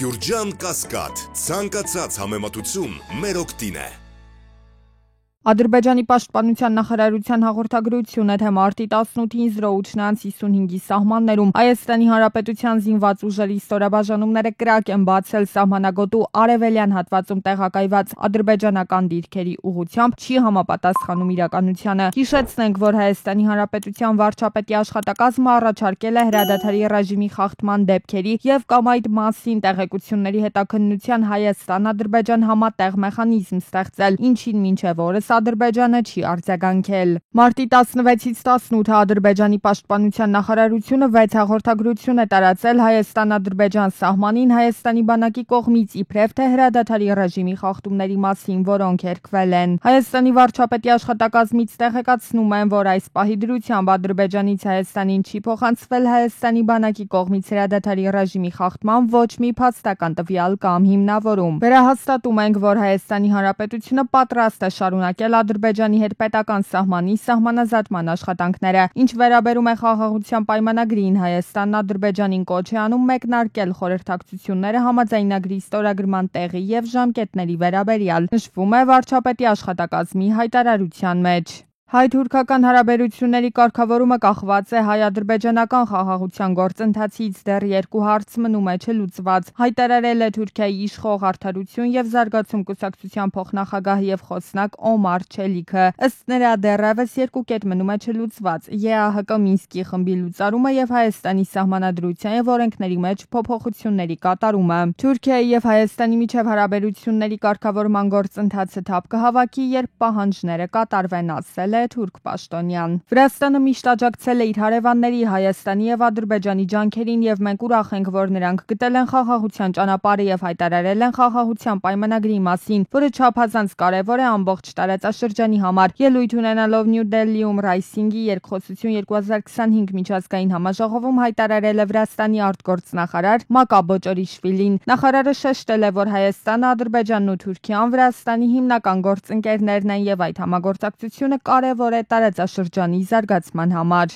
Գյուրջան Կասկադ, ցանկացած համեմատություն մեր օգտին է։ Ադրբեջանի պաշտպանության նախարարության հաղորդագրությունը, թե մարտի 18-ին զրոուչնանց 55-ի սահմաններում Հայաստանի Հանրապետության զինված ուժերի ստորաբաժանումները կրակ են բացել սահմանագոտու արևելյան հատվածում տեղակայված ադրբեջանական դիրքերի ուղղությամբ, չի համապատասխանում իրականությանը։ Հիշեցնենք, որ Հայաստանի Հանրապետության վարչապետի աշխատակազմը առաջարկել է հրադադարի ռեժիմի խախտման դեպքերի եւ կամ այդ մասին տեղեկությունների հետաքննության Հայաստան-Ադրբեջան համատեղ մեխանիզմ ստեղծել, ինչին մինչեւ օրս Ադրբեջանը չի արձագանքել։ Մարտի 16-ից 18-ը Ադրբեջանի պաշտպանության նախարարությունը 6 հաղորդագրություն է տարածել Հայաստան-Ադրբեջան սահմանին Հայաստանի բանակի կողմից իբրև թե հրադադարի ռեժիմի խախտումների մասին, որոնք երգվել են։ Հայաստանի վարչապետի աշխատակազմից տեղեկացնում են, որ այս պահի դրությամբ Ադրբեջանից Հայաստանին չի փոխանցվել Հայաստանի բանակի կողմից հրադադարի ռեժիմի խախտման ոչ մի փաստական տվյալ կամ հիմնավորում։ Վերահաստատում ենք, որ Հայաստանի Հանրապետությունը պատրաստ է շարունակել Ադրբեջանի հետ պետական սահմանի սահմանազատման աշխատանքները։ Ինչ վերաբերում է խաղաղության պայմանագրին, Հայաստանն Ադրբեջանին կոչ է անում մեկնարկել խորհրդակցությունները համաձայնագրի ստորագրման տեղի եւ ժամկետների վերաբերյալ, նշվում է վարչապետի աշխատակազմի հայտարարության մեջ։ Հայ-թուրքական հարաբերությունների կարգավորումը կախված է հայ-ադրբեջանական խաղաղության գործընթացից, դեռ երկու հարց մնում է չլուծված, հայտարարել է Թուրքիայի իշխող Արդարություն եւ զարգացում կուսակցության փոխնախագահ եւ խոսնակ Օմար Չելիքը։ Ըստ նրա, դեռևս երկու կետ մնում է չլուծված՝ ԵԱՀԿ Մինսկի խմբի լուծարումը եւ Հայաստանի սահմանադրության եւ օրենքների մեջ փոփոխությունների կատարումը։ Թուրքիայի եւ Հայաստանի միջև հարաբերությունների կարգավորման գործընթացը թափ կհավաքի, երբ պահանջները կատարվեն, ասել թուրք պաշտոնյան։ Վրաստանը միշտ աջակցել է իր հարևանների Հայաստանի եւ Ադրբեջանի ջանքերին եւ մենք ուրախ ենք, որ նրանք գտել են խաղաղության ճանապարհը եւ հայտարարել են խաղաղության պայմանագրի մասին, որը չափազանց կարեւոր է ամբողջ տարածաշրջանի համար։ Ելույթ ունենալով Նյու Դելիում Ռայսինգի երկխոսություն 2025 միջազգային համաժողովում հայտարարել է Վրաստանի արտգործնախարար Մակաբո Ճորիշվիլին։ Նախարարը շեշտել է, որ Հայաստանը, Ադրբեջանն ու Թուրքիան Վրաստանի հիմնական գործընկերներն են եւ այդ համագործակցությունը կարևոր է տարածաշրջանի զարգացման համար։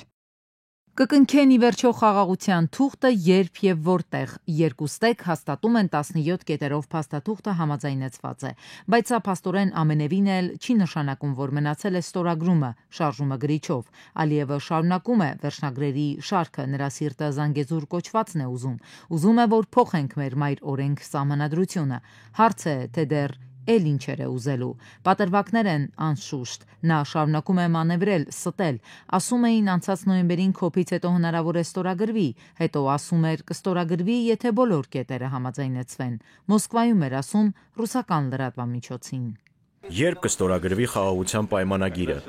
Կկնքեն ի վերջո խաղաղության թուղթը երբ եւ որտեղ։ Երկուստեք հաստատում են 17 կետերով փաստաթուղթը համաձայնեցված է, բայց սա փաստորեն ամենևին էլ չի նշանակում, որ մնացել է ստորագրումը, շարժումը գրիչով։ Ալիևը շարունակում է վերջնագրերի շարքը, նրա սիրտը Զանգեզուր կոչվածն է ուզում է, որ փոխենք մեր մայր օրենք սահմանադրությունը։ Հարց է, թե դեռ էլ ինչեր է ուզելու։ Պատրվակներ են անշուշտ, նա շարունակում է մանևրել, ստել, ասում էին անցած նոյեմբերին քոփից հետո հնարավոր է ստորագրվի, հետո ասում էր կստորագրվի, եթե բոլոր կետերը համաձայնեցվեն։ Մոսկվայում էր ասում ռուսական լրատվամիջոցին։ Երբ կստորագրվի խաղաղության պայմանագիրը։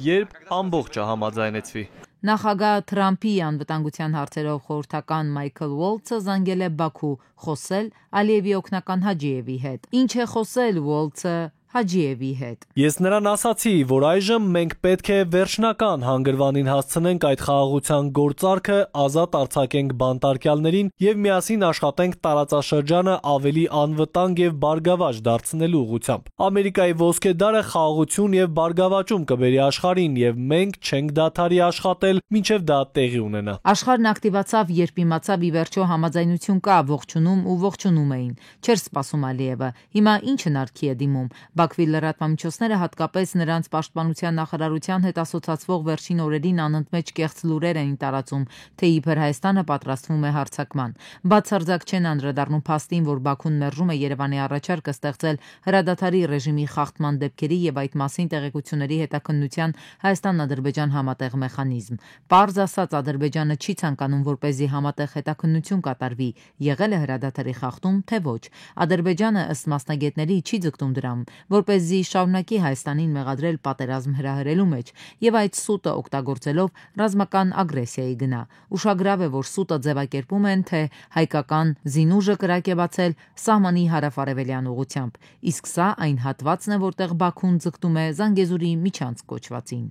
Երբ ամբողջը համաձայնեցվի։ Նախագահ Թրամփի անվտանգության հարցերով խորհրդական Մայքլ Ուոլթսը զանգել է Բաքու խոսել Ալիևի օգնական Հաջիևի հետ։ Ինչ է խոսել Ուոլթսը Հաջիևի հետ։ Ես նրան ասացի, որ այժմ մենք պետք է վերջնական հանգրվանին հասցնենք այդ խաղաղության գործարքը, ազատ արձակենք բանտարկյալներին եւ միասին աշխատենք տարածաշրջանը ավելի անվտանգ եւ բարգավաճ դարձնելու ուղղությամբ։ Ամերիկայի ոսկե դարը խաղաղություն եւ բարգավաճում կբերի աշխարհին եւ մենք չենք դադարի աշխատել, մինչեւ դա տեղի ունենա։ Աշխարհն ակտիվացավ, երբ իմացավ ի վերջո համաձայնություն կա, ողջունում էին։ Չէր սպասում Ալիևը։ Հիմա ինչ հնարքի է դիմում։ Բաքվի լրատվամիջոցները հատկապես նրանց պաշտպանության նախարարության հետ ասոցացվող վերջին օրերին անընդմեջ կեղծ լուրեր էին տարածում, թե իբր Հայաստանը պատրաստվում է հարձակման։ Բացարձակ չեն անդրադառնում փաստին, որ Բաքուն մերժում է Երևանի առաջարկը ստեղծել հրադադարի ռեժիմի խախտման դեպքերի եւ այդ մասին տեղեկությունների հետաքննության Հայաստան-Ադրբեջան համատեղ մեխանիզմ։ Պարզ ասած, Ադրբեջանը չի ցանկանում, որպեսզի համատեղ հետաքննություն կատարվի, եղել է հրադադարի խախտում, թե ոչ։ Ադրբեջանը ըստ մասնագետների չի ձգտում դրան, որպեսզի շարունակի Հայաստանին մեղադրել պատերազմ հրահրելու մեջ եւ այդ սուտը օգտագործելով ռազմական ագրեսիայի գնա։ Ուշագրավ է, որ սուտը ձևակերպում են, թե հայկական զինուժը կրակ է բացել սահմանի հարավ-արևելյան ուղղությամբ, իսկ սա այն հատվածն է, որտեղ Բաքուն ձգտում է Զանգեզուրի միջանց կոչվածին։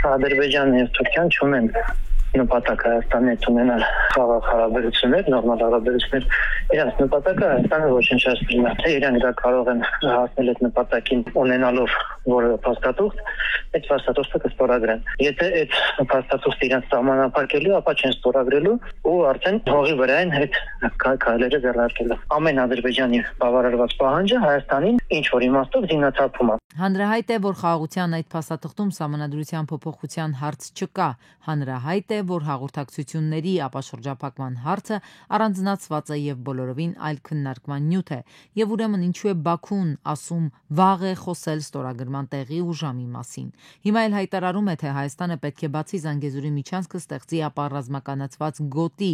Ադրբեջանն եւ Թուրքիան չունեն նպատակ Հայաստանի հետ ունենալ խաղաղ հարաբերություններ, նորմալ հարաբերություններ, իրենց նպատակը Հայաստանը ոչնչացնելն է, թե իրենք դա կարող են հասնել այդ նպատակին ունենալով որևէ փաստաթուղթ, այդ փաստաթուղթը կստորագրեն։ Եթե այդ փաստաթուղթը իրենց սահմանափակելու, ապա չեն ստորագրելու ու արդեն հողի վրա են այդ քայլերը ձեռնարկելու։ Ամեն Ադրբեջանի բավարարված պահանջը Հայաստանին ինչ որ իմաստով զինաթափում է։ Հանրահայտ է, որ խաղաղության այդ փաստաթղթում սահմանադրության փոփոխության հարց չկա։ Հանրահայտ է, որ հաղորդակցությունների ապաշրջափակման հարցը առանձնացված է եւ բոլորովին այլ քննարկման նյութ է։ Եվ ուրեմն ինչու է Բաքուն ասում վաղ է խոսել ստորագրման տեղի ու ժամի մասին։ Հիմա էլ հայտարարում է, թե Հայաստանը պետք է բացի Զանգեզուրի միջանցքը ստեղծի ապա ռազմականացված գոտի,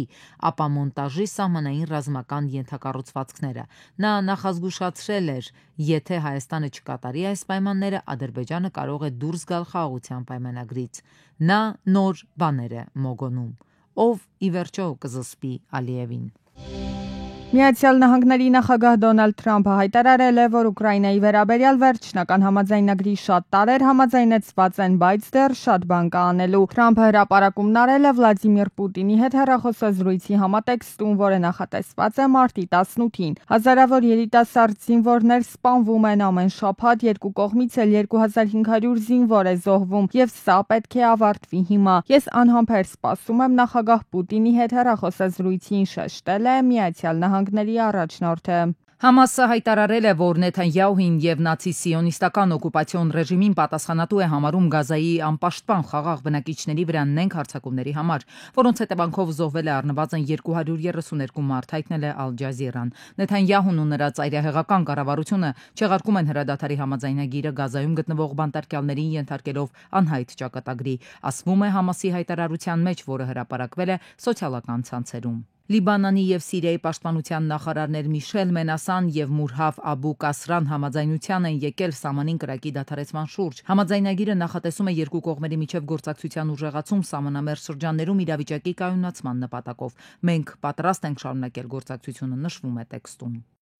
ապա մոնտաժի սահմանային ռազմական ենթակառուցվածքները։ Նա նախազգուշացրել էր, եթե Հայաստանը չկատարի այս պայմանները, Ադրբեջանը կարող է դուրս գալ խաղաղության պայմանագրից։ Նա նոր բաներ է մոգոնում։ Ով ի վերջո կզսպի Ալիևին։ Միացյալ Նահանգների նախագահ Դոնալդ Թրամփը հայտարարել է, որ Ուկրաինայի վերաբերյալ վերջնական համաձայնագրի շատ տարեր համաձայնեցված են, բայց դեռ շատ բան կա անելու։ Թրամփը հրապարակումն արել է Վլադիմիր Պուտինի հետ հեռախոսազրույցի համատեքստում, որը նախատեսված է մարտի 18-ին։ Հազարավոր երիտասարդ զինվորներ սպանվում են ամեն շաբաթ, երկու կողմից էլ 2500 զինվոր է զոհվում, եւ սա պետք է ավարտվի հիմա։ Ես անհամբեր սպասում եմ նախագահ Պուտինի հետ հեռախոսազրույցին, շեշտել է Միացյալ Նահանգների առաջնորդը։ Համասը հայտարարել է, որ Նեթանյահուին եւ նացի-սիոնիստական օկուպացիոն ռեժիմին պատասխանատու է համարում Գազայի անպաշտպան խաղաղ բնակիչների վրա նենք հարձակումների համար, որոնց հետևանքով զոհվել է առնվազն 232 մարդ, հայտնել է Ալ Ջազիրան։ Նեթանյահուն ու նրա ծայրահեղական կառավարությունը չեղարկում են հրադադարի համաձայնագիրը Գազայում գտնվող բանտարկյալներին ենթարկելով անհայտ ճակատագրի, ասվում է Համասի հայտարարության մեջ, որը հրապարակվել է սոցիալական ցանցերում։ Լիբանանի եւ Սիրիայի պաշտպանության նախարարներ Միշել Մենասան եւ Մուրհավ Աբու Կասրան համաձայնության են եկել սահմանին կրակի դադարեցման շուրջ։ Համաձայնագիրը նախատեսում է երկու կողմերի միջև գործակցության ուժեղացում սահմանամերձ շրջաններում իրավիճակի կայունացման նպատակով։ Մենք պատրաստ ենք շարունակել գործակցությունը, նշվում է տեքստում։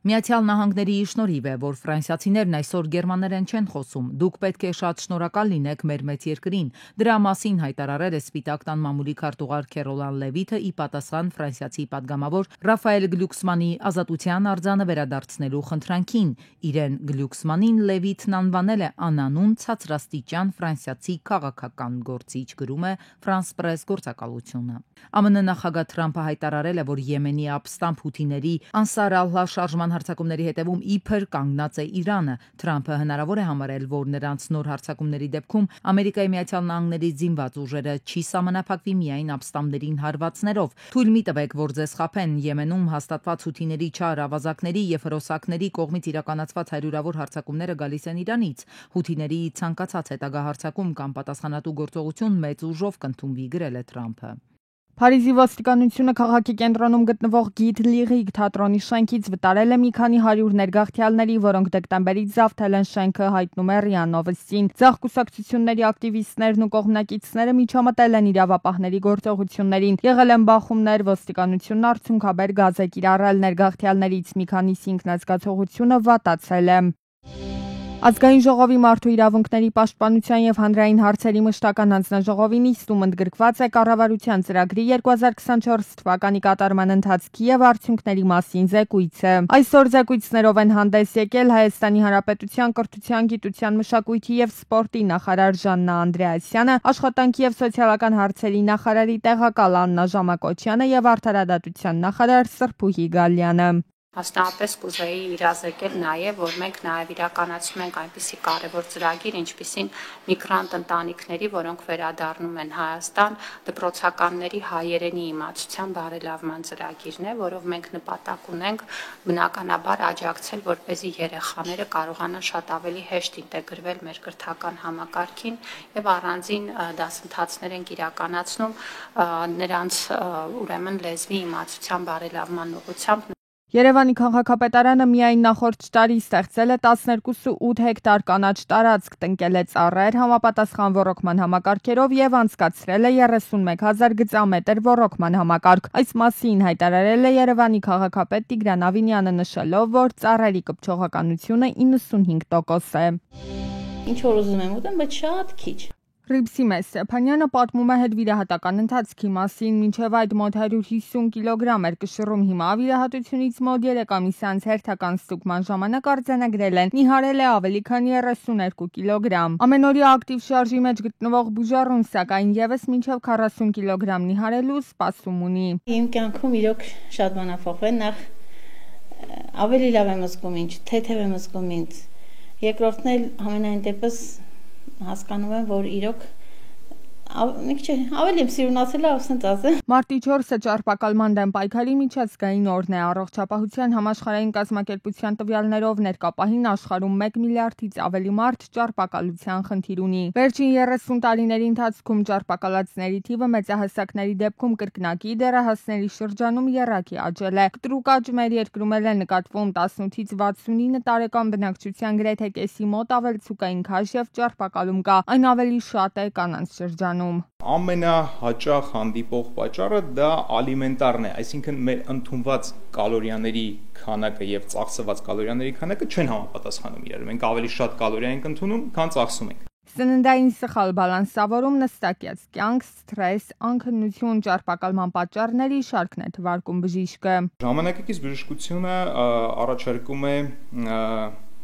Միացյալ Նահանգների շնորհիվ է, որ ֆրանսիացիներն այսօր գերմաներեն չեն խոսում։ Դուք պետք է շատ շնորհակալ լինեք մեր մեծ երկրին։ Դրա մասին հայտարարել է Սպիտակ տան մամուլի քարտուղար Քերոլան Լևիթը ի պատասխան ֆրանսիացի падգամավոր Ռաֆայել Գլյուքսմանի ազատության արձանը վերադարձնելու խնդրանքին։ Իրեն Գլյուքսմանին Լևիթն անվանել է անանուն ցածրաստիճան ֆրանսիացի քաղաքական գործիչ, գրում է France Press գործակալությունը։ ԱՄՆ նախագահ Թրամփը հայտարարել է, որ Եմենի ապստամբ հութիների Անսար Ալլահ շարժման հարձակումների հետևում իբր կանգնած է Իրանը։ Թրամփը հնարավոր է համարել, որ նրանց նոր հարձակումների դեպքում Ամերիկայի Միացյալ Նահանգների զինված ուժերը չի սահմանափակվի միայն ապստամբներին հարվածներով։ Թույլ մի տվեք, որ ձեզ խաբեն։ Եմենում հաստատված հութիների չար ավազակների եւ հրոսակների կողմից իրականացված հարյուրավոր հարձակումները գալիս են Իրանից։ Հութիների ցանկացած հետագա հարձակում կամ պատասխանատու գործողություն մեծ ուժով կընդունվի, գրել է Թրամփը։ Փարիզի ոստիկանությունը քաղաքի կենտրոնում գտնվող Գիտ Լիղիկ թատրոնի շենքից վտարել է մի քանի 100 ներգաղթյալների, որոնք դեկտեմբերից զավթել են շենքը, հայտնում է ՌԻԱ Նովոստին։ Ձախ կուսակցությունների ակտիվիստներն ու կողմնակիցները միջամտել են իրավապահների գործողություններին։ Եղել են բախումներ, ոստիկանությունն արդյունքաբեր գազ է կիրառել, ներգաղթյալներից մի քանիսի ինքնազգացողությունը վատացել է։ Ազգային ժողովի մարդու իրավունքների պաշտպանության եւ հանրային հարցերի մշտական հանձնաժողովի նիստում ընդգրկված է կառավարության ծրագրի 2024 թվականի կատարման ընթացքի եւ արդյունքների մասին զեկույցը։ Այսօր զեկույցներով են հանդես եկել Հայաստանի Հանրապետության կրթության, գիտության, մշակույթի եւ սպորտի նախարար Ժաննա Անդրեասյանը, աշխատանքի եւ սոցիալական հարցերի նախարարի տեղակալ Աննա Ժամակոչյանը եւ արդարադատության նախարար Սրփուհի Գալյանը։ Մասնավորապես կուզեի իրազեկել նաև, որ մենք նաև իրականացնում ենք այնպիսի կարևոր ծրագիր, ինչպիսին միգրանտ ընտանիքների, որոնք վերադառնում են Հայաստան, դպրոցականների հայերենի իմացության բարելավման ծրագիրն է, որով մենք նպատակ ունենք բնականաբար աջակցել, որպեսզի երեխաները կարողանան շատ ավելի հեշտ ինտեգրվել մեր կրթական համակարգին եւ առանձին դասընթացներ ենք իրականացնում նրանց ուրեմն լեզվի իմացության բարելավման ուղղությամբ։ Երևանի քաղաքապետարանը միայն նախորդ տարի ստեղծել է 12.8 հեկտար կանաչ տարածք, տնկել է ծառեր, համապատասխան ոռոգման համակարգերով եւ անցկացրել է 31,000 գծամետր ոռոգման համակարգ։ Այս մասին հայտարարել է Երևանի քաղաքապետ Տիգրան Ավինյանը, նշելով, որ ծառերի կպչողականությունը 95% է։ Ինչ որ ուզում եմ ուտեմ, բայց շատ քիչ։ Ռիբսիմես Ստեփանյանը պատմում է հետվիրահատական ընթացքի մասին, մինչև այդ մոտ 150 կիլոգրամ էր կշռում, հիմա վիրահատությունից մոտ 3 ամիս անց հերթական ստուգման ժամանակ արձանագրել են, նիհարել է ավելի քան 32 կիլոգրամ։ Ամենօրյա ակտիվ շարժի մեջ գտնվող բուժառուն սակայն եւս մինչև 40 կիլոգրամ նիհարելու սպասում ունի։ Իմ կյանքում իրոք շատ բան ա փոխվել, նախ ավելի լավ եմ զգում ինձ, թեթև եմ զգում ինձ։ Երկրորդն էլ ամենայն դեպս հասկանում եմ, որ իրոք ավելի եմ սիրունացել, ասենց ասեմ։ Մարտի 4-ը ճարպակալման դեմ պայքարի միջազգային օրն է։ Առողջապահության համաշխարհային կազմակերպության տվյալներով ներկապահին աշխարհում 1 միլիարդից ավելի մարդ ճարպակալության խնդիր ունի։ Վերջին 30 տարիների ընթացքում ճարպակալածների թիվը մեծահասակների դեպքում կրկնակի, դեռահասների շրջանում եռակի աճել է։ Կտրուկ աճ մեր երկրում էլ է նկատվում 18-ից 69 տարեկան բնակչության գրեթե կեսի մոտ ավելցուկային քաշ եւ ճարպակալում կա, այն ավելի շատ է կանանց շրջանում։ Ամենահաճախ հանդիպող պատճառը դա ալիմենտարն է, այսինքն մեր ընդունված կալորիաների քանակը եւ ծախսված կալորիաների քանակը չեն համապատասխանում իրար։ Մենք ավելի շատ կալորիա ենք ընդունում, քան ծախսում ենք։ Սննդային սխալ բալանսավորում, նստակյաց կյանք, սթրես, անքնություն, ճարպակալման պատճառների շարքն է թվարկում բժիշկը։ Ժամանակակից բժշկությունը առաջարկում է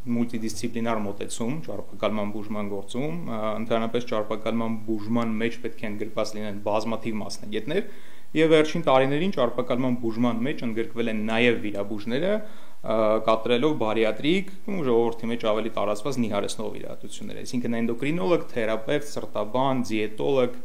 մուլտիդիսցիպլինար մոտեցում ճարպակալման բուժման գործում, ընդհանրապես ճարպակալման բուժման մեջ պետք է ընդգրկված լինեն բազմաթիվ մասնագետներ, եւ վերջին տարիներին ճարպակալման բուժման մեջ ընդգրկվել են նաեւ վիրաբույժները, կատարելով բարիատրիկ, ժողովրդի մեջ ավելի տարածված նիհարեցնող վիրահատություններ, այսինքն էնդոկրինոլոգ, թերապևտ, սրտաբան, դիետոլոգ,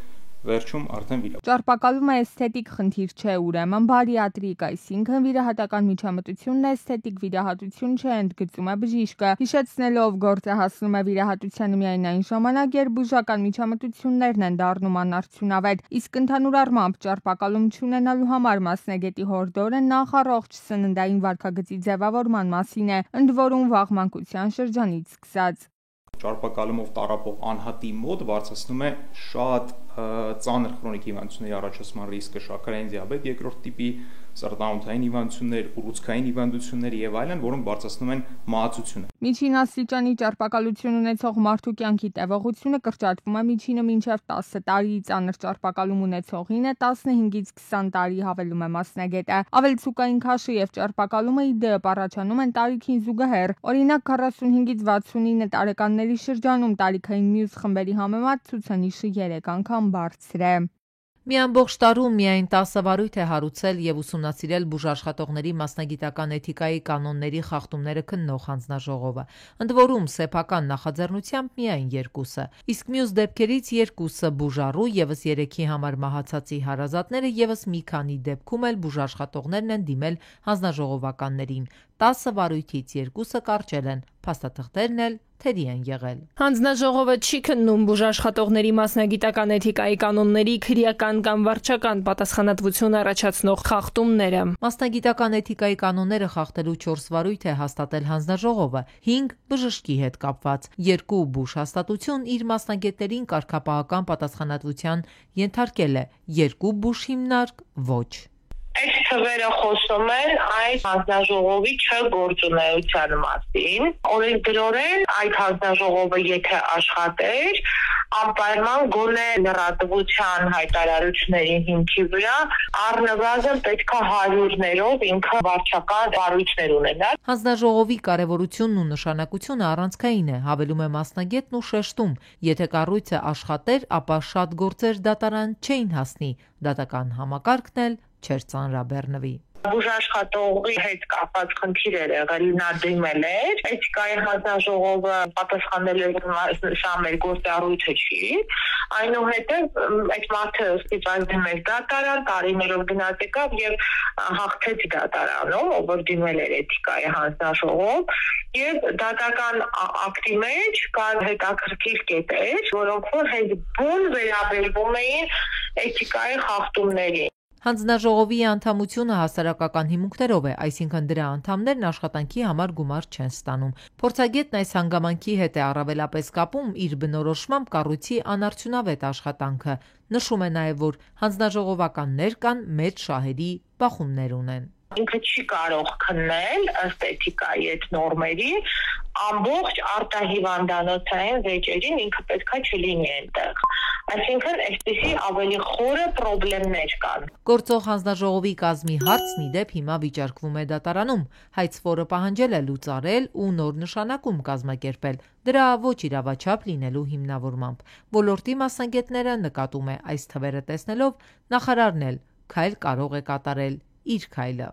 վերջում արդեն վիրաբույժ։ Ճարպակալումը էսթետիկ խնդիր չէ, ուրեմն բարիատրիկ, այսինքն վիրահատական միջամտությունն էսթետիկ վիրահատություն չէ, ընդգծում է բժիշկը, հիշեցնելով գործը հասնում է վիրահատությանը միայն այն ժամանակ, երբ բուժական միջամտություններն են դառնում անարդյունավետ, իսկ ընդհանուր առմամբ ճարպակալում չունենալու համար մասնագետի հորդորը նախ առողջ սննդային վարքագծի ձևավորման մասին է, ընդ որում վաղ մանկության շրջանից սկսած։ Ճարպակալումով տառապող անհատի մոտ բարձրացնում է շատ ծանր քրոնիկ հիվանդությունների առաջացման ռիսկը, շաքարային դիաբետ երկրորդ տիպի, սրտանոթային հիվանդություններ, ուռուցքային հիվանդություններ եւ այլն, որոնք բարձրացնում են մահացությունը։ Միջին աստիճանի ճարպակալություն ունեցող մարդու կյանքի տևողությունը կրճատվում է միջինը մինչև 10 տարի, ծանր ճարպակալում ունեցողինը 15-ից 20 տարի, հավելում է մասնագետը։ Ավելցուկային քաշը եւ ճարպակալումը ի դեպ առաջանում են տարիքին զուգահեռ։ Օրինակ 45-ից 69 տարեկանների շրջանում տարիքային մյուս խմբերի համեմատ ցուցանիշը 3 անգամ բարձր է։ Մի ամբողջ տարում միայն 10 վարույթ է հարուցել եւ ուսումնասիրել բուժաշխատողների մասնագիտական էթիկայի կանոնների խախտումները քննող հանձնաժողովը, ընդ որում սեփական նախաձեռնությամբ միայն 2-ը, իսկ մյուս դեպքերից 2-ը բուժառու եւս 3-ի համար մահացածի հարազատները եւս մի քանի դեպքում էլ բուժաշխատողներն են դիմել հանձնաժողովականներին։ 10 վարույթից 2-ը կարճել են, փաստաթղթերն էլ թերի են եղել։ Հանձնաժողովը չի քննում բուժաշխատողների մասնագիտական էթիկայի կանոնների քրեական կամ վարչական պատասխանատվություն առաջացնող խախտումները։ Մասնագիտական էթիկայի կանոնները խախտելու 4 վարույթ է հաստատել հանձնաժողովը, 5 բժշկի հետ կապված, 2 բուժհաստատություն իր մասնագետներին կարգապահական պատասխանատվության ենթարկել է, 2 բուժհիմնարկ ոչ։ Այս թվերը խոսում են այս հանձնաժողովի չգործունեության մասին։ Օրենսդրորեն այդ հանձնաժողովը եթե աշխատեր, անպայման գոնե լրատվության հայտարարությունների հիմքի վրա առնվազն պետք է 100-ներով ինքը վարչական վարույթներ ունենար։ Հանձնաժողովի կարևորությունն ու նշանակությունը առանցքային է, հավելում է մասնագետն ու շեշտում, եթե կառույցը աշխատեր, ապա շատ գործեր դատարան չէին հասնի, դատական համակարգն էլ չէր ծանրաբեռնվի։ Բուժաշխատողի հետ կապված խնդիր էր եղել, նա դիմել էր, էթիկայի հանձնաժողովը պատասխանել էր, սա մեր գործառույթը չի, այնուհետև այդ մարդը ստիպված դիմել դատարան, տարիներով գնաց եկավ եւ հաղթեց դատարանում, ով դիմել էր էթիկայի հանձնաժողով, եւ դատական ակտի մեջ կան հետաքրքիր կետեր, որոնք որ հետ բուն վերաբերվում էին էթիկայի խախտումներին։ Հանձնաժողովի անդամությունը հասարակական հիմունքներով է, այսինքն դրա անդամներն աշխատանքի համար գումար չեն ստանում։ Փորձագետն այս հանգամանքի հետ է առավելապես կապում իր բնորոշմամբ կառույցի անարդյունավետ աշխատանքը։ Նշում է նաև, որ հանձնաժողովականներ կան մեծ շահերի բախումներ ունեն։ Ինքը չի կարող քննել ըստ էթիկայի այդ նորմերի ամբողջ արտահիվանդանոցային վեճերին ինքը պետքա չլինի այնտեղ։ Այսինքն այսպիսի ավելի խորը խնդիրներ կան։ Գործող հանձնաժողովի կազմի հարցն ի դեպ հիմա վիճարկվում է դատարանում։ Հայցվորը պահանջել է լուծարել ու նոր նշանակում կազմակերպել, դրա ոչ իրավաչափ լինելու հիմնավորմամբ։ Ոլորտի մասնագետները նկատում է այս թվերը տեսնելով նախարարն էլ քայլ կարող է կատարել իր քայլը։